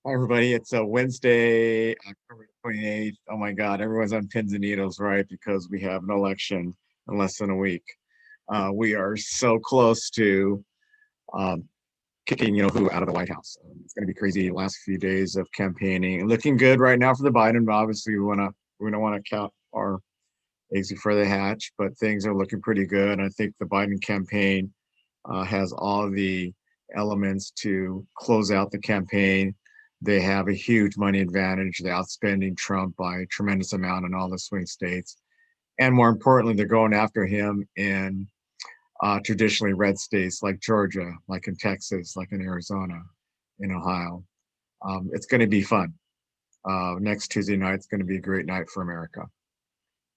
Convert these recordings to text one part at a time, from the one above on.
Hi, everybody. It's a Wednesday, October 28th. Oh my God, everyone's on pins and needles, right? Because we have an election in less than a week. We are so close to um, kicking, who out of the White House. It's going to be crazy. Last few days of campaigning, looking good right now for the Biden. But obviously, we don't want to count our eggs before they hatch, but things are looking pretty good. I think the Biden campaign has all the elements to close out the campaign. They have a huge money advantage. They're outspending Trump by a tremendous amount in all the swing states. And more importantly, they're going after him in traditionally red states like Georgia, like in Texas, like in Arizona, in Ohio. It's going to be fun. Next Tuesday night is going to be a great night for America.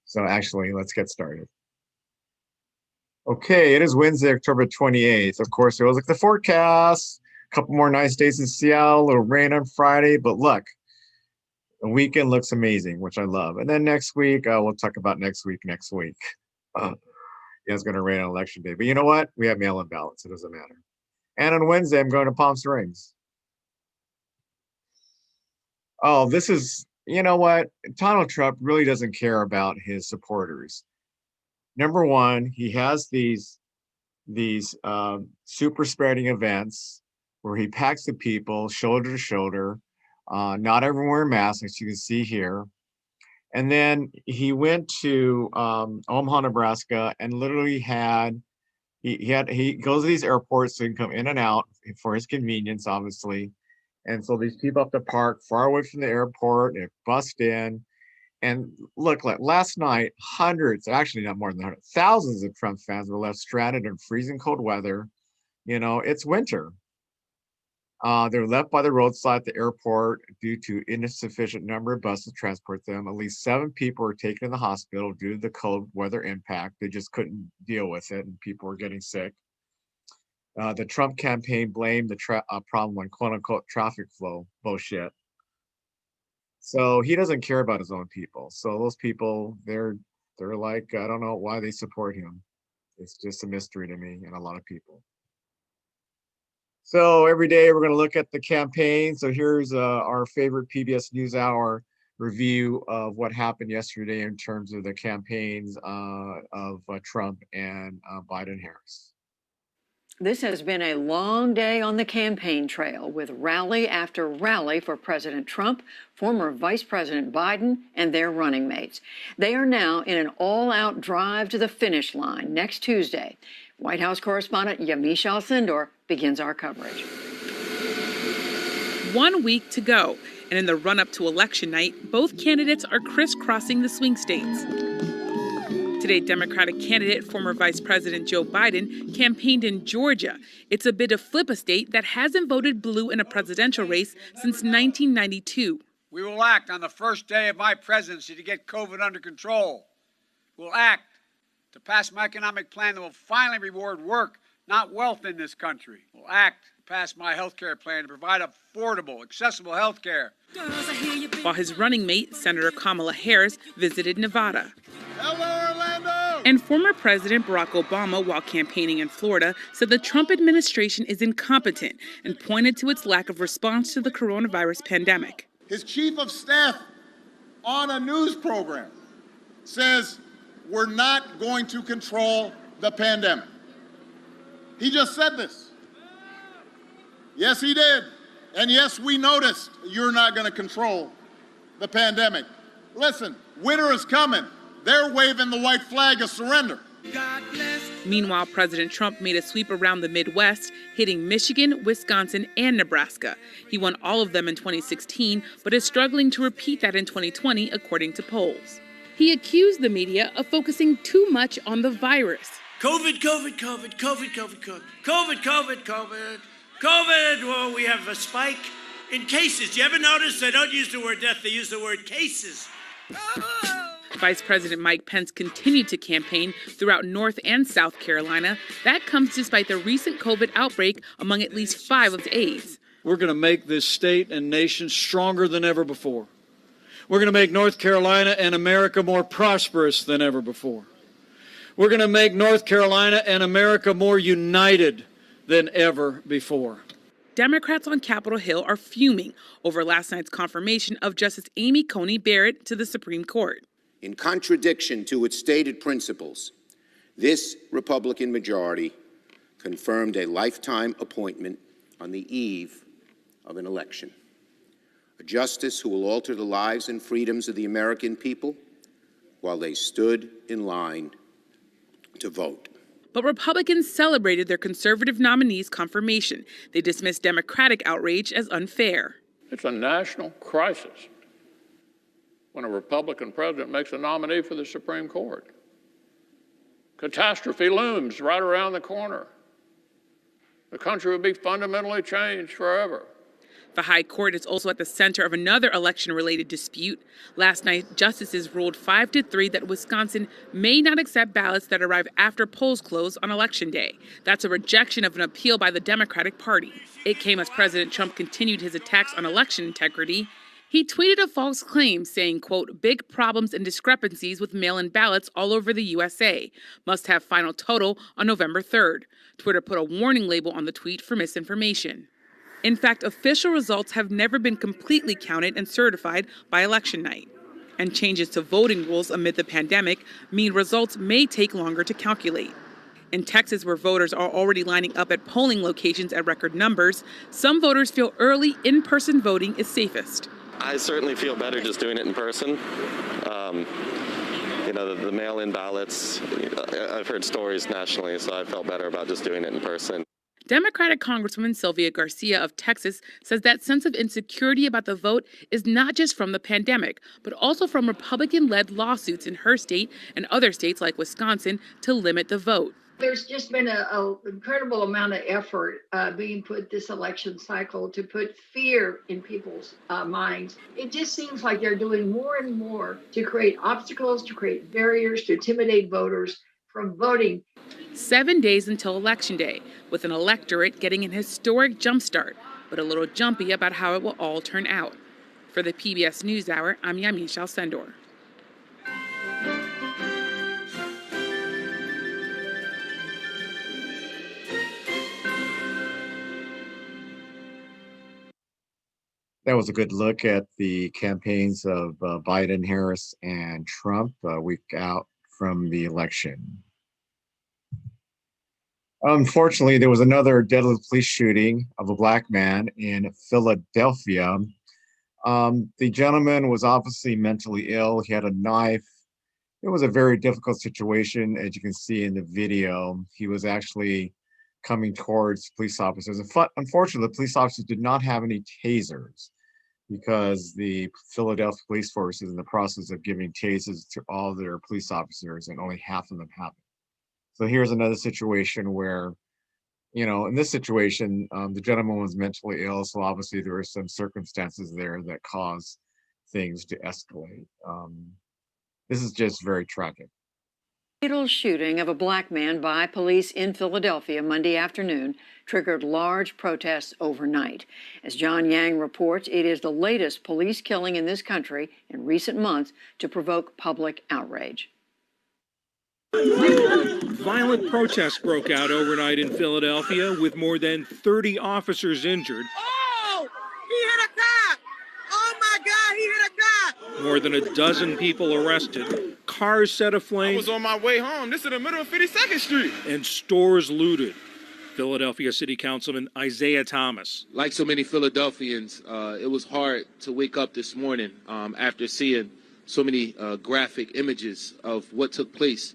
So actually, let's get started. Okay, it is Wednesday, October 28th. Of course, it was like the forecast. A couple more nice days in Seattle, a little rain on Friday, but look, the weekend looks amazing, which I love. And then next week, we'll talk about next week. Uh, yeah, it's going to rain on election day. But you know what? We have mail-in ballots. It doesn't matter. And on Wednesday, I'm going to Palm Springs. Oh, you know what? Donald Trump really doesn't care about his supporters. Number one, he has these super spreading events where he packs the people shoulder to shoulder. Not everyone wearing masks, as you can see here. And then he went to Omaha, Nebraska, and literally he goes to these airports so he can come in and out for his convenience, obviously. And so these people have to park far away from the airport and bust in. And look, like last night, hundreds, actually not more than 100, thousands of Trump fans were left stranded in freezing cold weather. It's winter. They're left by the roadside at the airport due to insufficient number of buses to transport them. At least 7 people were taken to the hospital due to the cold weather impact. They just couldn't deal with it, and people were getting sick. The Trump campaign blamed the problem on "quote unquote" traffic flow. Bullshit. So he doesn't care about his own people. So those people, they're like, I don't know why they support him. It's just a mystery to me and a lot of people. So every day we're going to look at the campaign. So here's our favorite PBS NewsHour review of what happened yesterday in terms of the campaigns of Trump and Biden Harris. This has been a long day on the campaign trail with rally after rally for President Trump, former Vice President Biden, and their running mates. They are now in an all-out drive to the finish line next Tuesday. White House correspondent Yamiche Alcindor begins our coverage. 1 week to go, and in the run-up to election night, both candidates are crisscrossing the swing states. Today, Democratic candidate, former Vice President Joe Biden, campaigned in Georgia. It's a bid to flip a state that hasn't voted blue in a presidential race since 1992. We will act on the first day of my presidency to get COVID under control. We'll act to pass my economic plan that will finally reward work, not wealth in this country. We'll act to pass my health care plan to provide affordable, accessible health care. While his running mate, Senator Kamala Harris, visited Nevada. Hello, Orlando! And former President Barack Obama, while campaigning in Florida, said the Trump administration is incompetent and pointed to its lack of response to the coronavirus pandemic. His chief of staff on a news program says we're not going to control the pandemic. He just said this. Yes, he did. And yes, we noticed you're not going to control the pandemic. Listen, winter is coming. They're waving the white flag of surrender. Meanwhile, President Trump made a sweep around the Midwest, hitting Michigan, Wisconsin, and Nebraska. He won all of them in 2016, but is struggling to repeat that in 2020, according to polls. He accused the media of focusing too much on the virus. COVID, COVID, COVID, COVID, COVID, COVID, COVID, COVID, COVID, COVID. Well, we have a spike in cases. Do you ever notice they don't use the word death, they use the word cases? Vice President Mike Pence continued to campaign throughout North and South Carolina. That comes despite the recent COVID outbreak among at least 5 of the aides. We're going to make this state and nation stronger than ever before. We're going to make North Carolina and America more prosperous than ever before. We're going to make North Carolina and America more united than ever before. Democrats on Capitol Hill are fuming over last night's confirmation of Justice Amy Coney Barrett to the Supreme Court. In contradiction to its stated principles, this Republican majority confirmed a lifetime appointment on the eve of an election. A justice who will alter the lives and freedoms of the American people while they stood in line to vote. But Republicans celebrated their conservative nominee's confirmation. They dismissed Democratic outrage as unfair. It's a national crisis when a Republican president makes a nominee for the Supreme Court. Catastrophe looms right around the corner. The country will be fundamentally changed forever. The High Court is also at the center of another election-related dispute. Last night, justices ruled 5-3 that Wisconsin may not accept ballots that arrive after polls close on Election Day. That's a rejection of an appeal by the Democratic Party. It came as President Trump continued his attacks on election integrity. He tweeted a false claim saying, quote, big problems and discrepancies with mail-in ballots all over the USA. Must have final total on November 3rd. Twitter put a warning label on the tweet for misinformation. In fact, official results have never been completely counted and certified by election night. And changes to voting rules amid the pandemic mean results may take longer to calculate. In Texas, where voters are already lining up at polling locations at record numbers, some voters feel early in-person voting is safest. I certainly feel better just doing it in person. The mail-in ballots, I've heard stories nationally, so I felt better about just doing it in person. Democratic Congresswoman Sylvia Garcia of Texas says that sense of insecurity about the vote is not just from the pandemic, but also from Republican-led lawsuits in her state and other states like Wisconsin to limit the vote. There's just been an incredible amount of effort being put this election cycle to put fear in people's minds. It just seems like they're doing more and more to create obstacles, to create barriers, to intimidate voters from voting. 7 days until Election Day, with an electorate getting an historic jumpstart, but a little jumpy about how it will all turn out. For the PBS NewsHour, I'm Yamiche Alcindor. That was a good look at the campaigns of Biden, Harris, and Trump a week out from the election. Unfortunately, there was another deadly police shooting of a black man in Philadelphia. The gentleman was obviously mentally ill. He had a knife. It was a very difficult situation, as you can see in the video. He was actually coming towards police officers. Unfortunately, the police officers did not have any tasers because the Philadelphia police force is in the process of giving tasers to all their police officers, and only half of them have it. So here's another situation where, in this situation, the gentleman was mentally ill, so obviously there were some circumstances there that caused things to escalate. This is just very tragic. Fatal shooting of a black man by police in Philadelphia Monday afternoon triggered large protests overnight. As John Yang reports, it is the latest police killing in this country in recent months to provoke public outrage. Violent protests broke out overnight in Philadelphia with more than 30 officers injured. Oh, he hit a cop! Oh my God, he hit a cop! More than a dozen people arrested. Cars set aflame. I was on my way home. This is in the middle of 52nd Street. And stores looted. Philadelphia City Councilman Isaiah Thomas. Like so many Philadelphians, it was hard to wake up this morning after seeing so many graphic images of what took place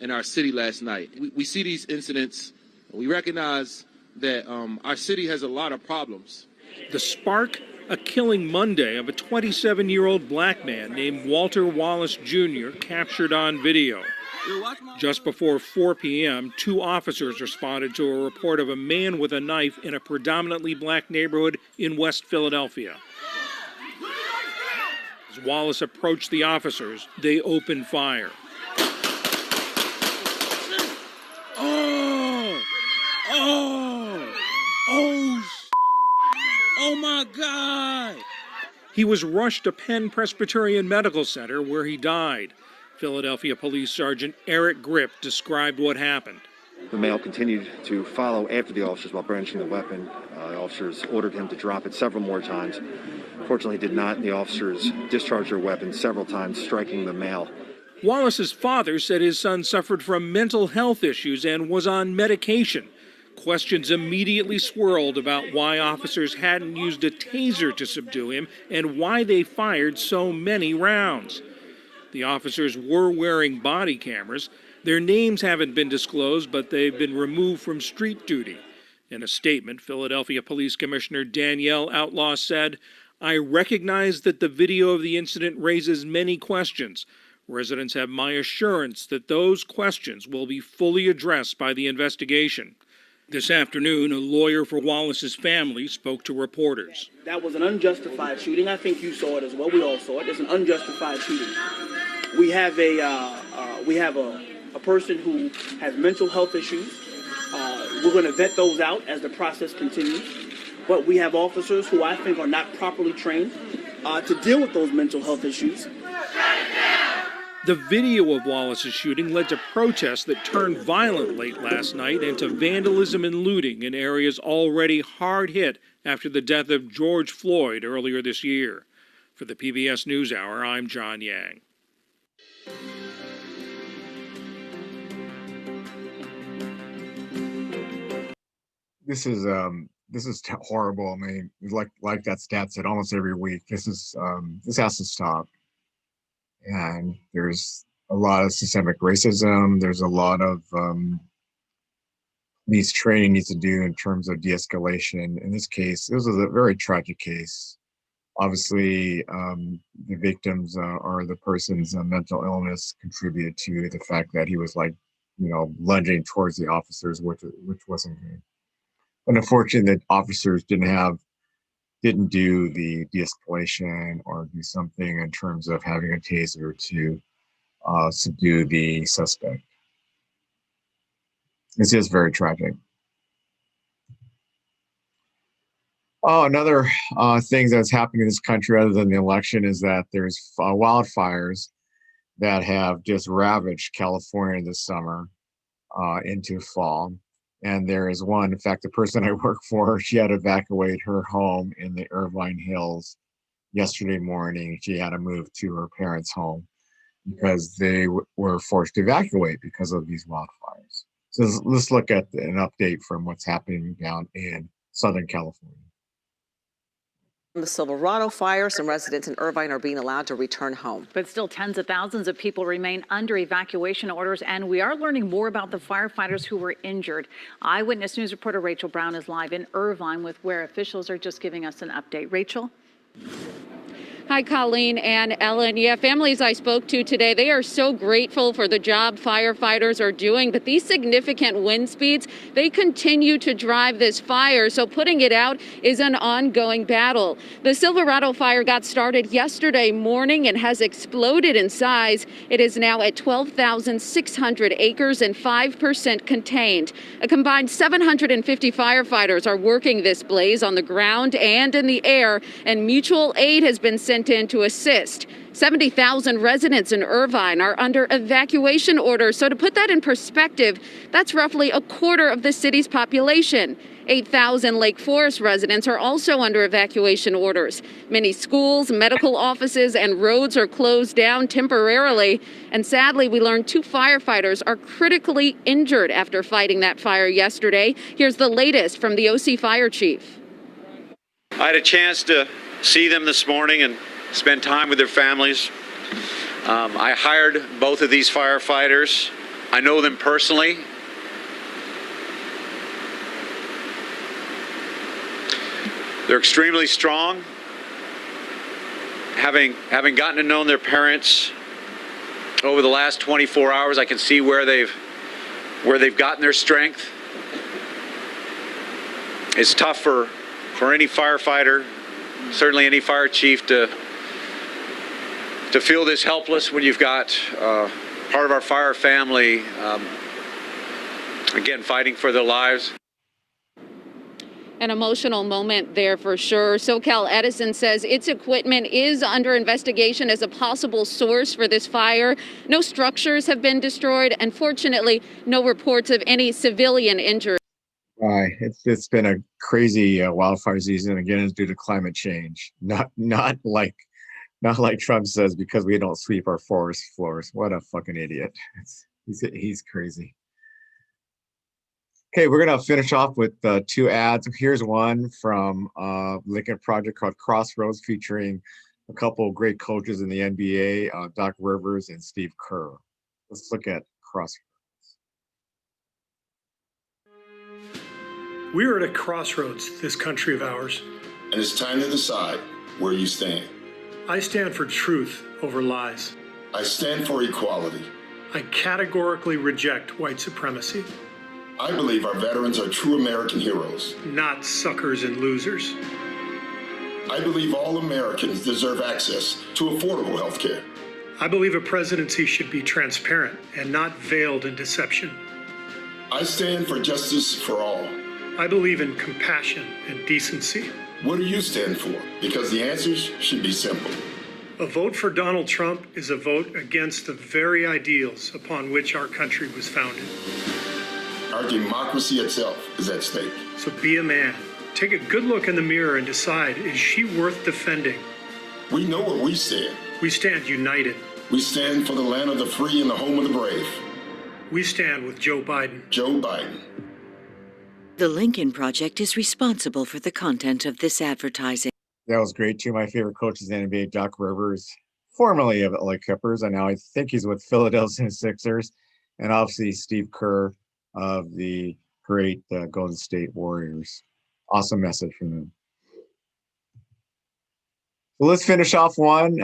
in our city last night. We see these incidents. We recognize that our city has a lot of problems. The spark, a killing Monday of a 27-year-old black man named Walter Wallace Jr. captured on video. Just before 4 p.m., 2 officers responded to a report of a man with a knife in a predominantly black neighborhood in West Philadelphia. As Wallace approached the officers, they opened fire. Oh my God! He was rushed to Penn Presbyterian Medical Center where he died. Philadelphia Police Sergeant Eric Grip described what happened. The male continued to follow after the officers while brandishing the weapon. The officers ordered him to drop it several more times. Fortunately, he did not. The officers discharged their weapons several times, striking the male. Wallace's father said his son suffered from mental health issues and was on medication. Questions immediately swirled about why officers hadn't used a taser to subdue him and why they fired so many rounds. The officers were wearing body cameras. Their names haven't been disclosed, but they've been removed from street duty. In a statement, Philadelphia Police Commissioner Danielle Outlaw said, "I recognize that the video of the incident raises many questions. Residents have my assurance that those questions will be fully addressed by the investigation." This afternoon, a lawyer for Wallace's family spoke to reporters. That was an unjustified shooting. I think you saw it as well. We all saw it. It's an unjustified shooting. We have a person who has mental health issues. We're going to vet those out as the process continues. But we have officers who I think are not properly trained to deal with those mental health issues. The video of Wallace's shooting led to protests that turned violent late last night and to vandalism and looting in areas already hard hit after the death of George Floyd earlier this year. For the PBS NewsHour, I'm John Yang. This is horrible. I mean, like that stat said, almost every week. This has to stop. And there's a lot of systemic racism. There's a lot of police training needs to do in terms of de-escalation. In this case, this was a very tragic case. Obviously, the victims or the person's mental illness contributed to the fact that he was lunging towards the officers, which wasn't good. But unfortunately, the officers didn't do the de-escalation or do something in terms of having a taser to subdue the suspect. This is very tragic. Oh, another thing that's happening in this country other than the election is that there's wildfires that have just ravaged California this summer into fall. And there is one, in fact, the person I work for, she had to evacuate her home in the Irvine Hills yesterday morning. She had to move to her parents' home because they were forced to evacuate because of these wildfires. So let's look at an update from what's happening down in Southern California. The Silverado fire, some residents in Irvine are being allowed to return home. But still, tens of thousands of people remain under evacuation orders, and we are learning more about the firefighters who were injured. Eyewitness News reporter Rachel Brown is live in Irvine with where officials are just giving us an update. Rachel? Hi, Colleen and Ellen. Yeah, families I spoke to today, they are so grateful for the job firefighters are doing, but these significant wind speeds, they continue to drive this fire, so putting it out is an ongoing battle. The Silverado fire got started yesterday morning and has exploded in size. It is now at 12,600 acres and 5% contained. A combined 750 firefighters are working this blaze on the ground and in the air, and mutual aid has been sent in to assist. 70,000 residents in Irvine are under evacuation orders. So to put that in perspective, that's roughly a quarter of the city's population. 8,000 Lake Forest residents are also under evacuation orders. Many schools, medical offices, and roads are closed down temporarily. And sadly, we learned 2 firefighters are critically injured after fighting that fire yesterday. Here's the latest from the OC Fire Chief. I had a chance to see them this morning and spend time with their families. I hired both of these firefighters. I know them personally. They're extremely strong. Having gotten to know their parents over the last 24 hours, I can see where they've gotten their strength. It's tough for any firefighter, certainly any fire chief, to feel this helpless when you've got part of our fire family, again, fighting for their lives. An emotional moment there for sure. SoCal Edison says its equipment is under investigation as a possible source for this fire. No structures have been destroyed, and fortunately, no reports of any civilian injury. It's been a crazy wildfire season. Again, it's due to climate change. Not like Trump says because we don't sweep our forest floors. What a fucking idiot! He's crazy. Okay, we're gonna finish off with 2 ads. Here's one from Lincoln Project called Crossroads, featuring a couple of great coaches in the NBA, Doc Rivers and Steve Kerr. Let's look at Crossroads. We're at a crossroads, this country of ours. And it's time to decide where you stand. I stand for truth over lies. I stand for equality. I categorically reject white supremacy. I believe our veterans are true American heroes. Not suckers and losers. I believe all Americans deserve access to affordable health care. I believe a presidency should be transparent and not veiled in deception. I stand for justice for all. I believe in compassion and decency. What do you stand for? Because the answers should be simple. A vote for Donald Trump is a vote against the very ideals upon which our country was founded. Our democracy itself is at stake. So be a man. Take a good look in the mirror and decide, is she worth defending? We know where we stand. We stand united. We stand for the land of the free and the home of the brave. We stand with Joe Biden. Joe Biden. The Lincoln Project is responsible for the content of this advertising. That was great. 2 of my favorite coaches in the NBA, Doc Rivers, formerly of LA Clippers, and now I think he's with Philadelphia Sixers, and obviously Steve Kerr of the great Golden State Warriors. Awesome message from them. Well, let's finish off one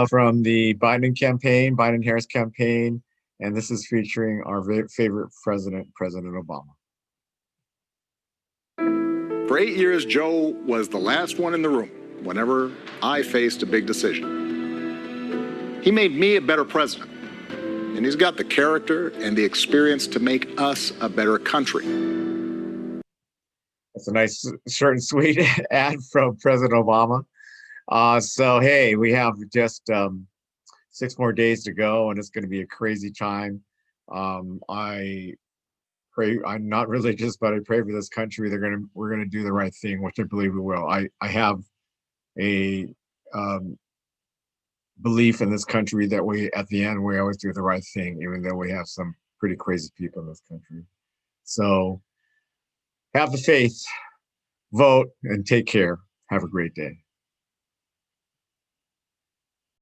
from the Biden-Harris campaign, and this is featuring our favorite president, President Obama. For 8 years, Joe was the last one in the room whenever I faced a big decision. He made me a better president, and he's got the character and the experience to make us a better country. That's a nice, short and sweet ad from President Obama. So, hey, we have just 6 more days to go, and it's going to be a crazy time. I pray, I'm not religious, but I pray for this country. We're gonna do the right thing, which I believe we will. I have a belief in this country that at the end, we always do the right thing, even though we have some pretty crazy people in this country. So have the faith, vote, and take care. Have a great day.